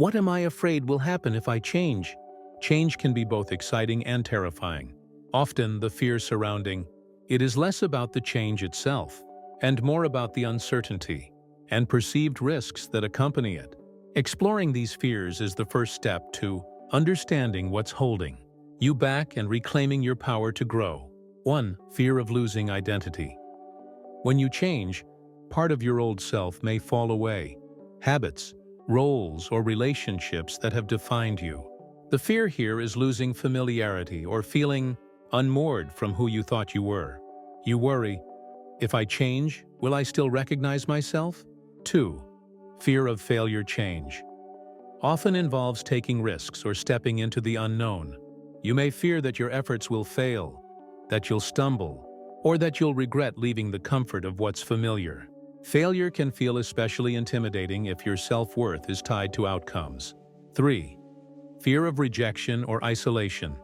What am I afraid will happen if I change? Change can be both exciting and terrifying. Often, the fear surrounding it is less about the change itself, and more about the uncertainty and perceived risks that accompany it. Exploring these fears is the first step to understanding what's holding you back and reclaiming your power to grow. 1. Fear of losing identity. When you change, part of your old self may fall away. Habits, roles, or relationships that have defined you. The fear here is losing familiarity or feeling unmoored from who you thought you were. You worry, if I change, will I still recognize myself? 2. Fear of failure change. Often involves taking risks or stepping into the unknown. You may fear that your efforts will fail, that you'll stumble, or that you'll regret leaving the comfort of what's familiar. Failure can feel especially intimidating if your self-worth is tied to outcomes. 3. Fear of rejection or isolation.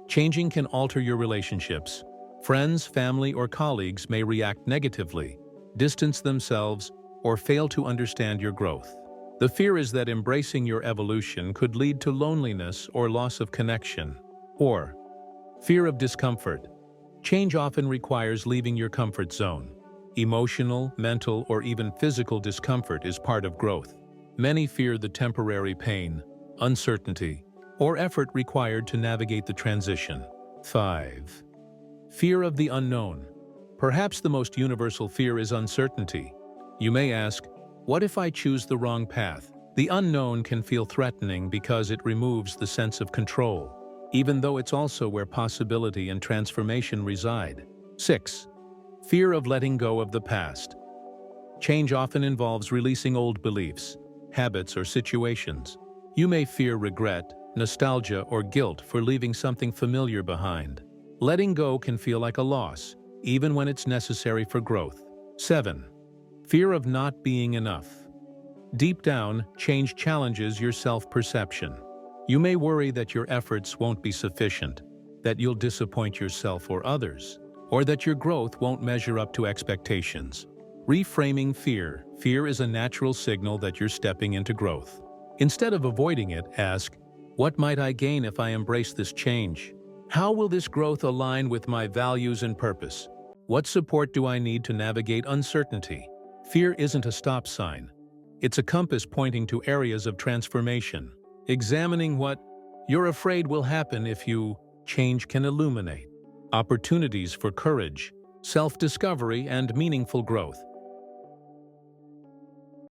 Changing can alter your relationships. Friends, family, or colleagues may react negatively, distance themselves, or fail to understand your growth. The fear is that embracing your evolution could lead to loneliness or loss of connection. Or, fear of discomfort. Change often requires leaving your comfort zone. Emotional, mental, or even physical discomfort is part of growth. Many fear the temporary pain, uncertainty, or effort required to navigate the transition. 5. Fear of the unknown. Perhaps the most universal fear is uncertainty. You may ask, what if I choose the wrong path? The unknown can feel threatening because it removes the sense of control, even though it's also where possibility and transformation reside. 6. Fear of letting go of the past. Change often involves releasing old beliefs, habits, or situations. You may fear regret, nostalgia, or guilt for leaving something familiar behind. Letting go can feel like a loss, even when it's necessary for growth. 7. Fear of not being enough. Deep down, change challenges your self-perception. You may worry that your efforts won't be sufficient, that you'll disappoint yourself or others, or that your growth won't measure up to expectations. Reframing fear. Fear is a natural signal that you're stepping into growth. Instead of avoiding it, ask, what might I gain if I embrace this change? How will this growth align with my values and purpose? What support do I need to navigate uncertainty? Fear isn't a stop sign. It's a compass pointing to areas of transformation. Examining what you're afraid will happen if you change can illuminate opportunities for courage, self-discovery, and meaningful growth.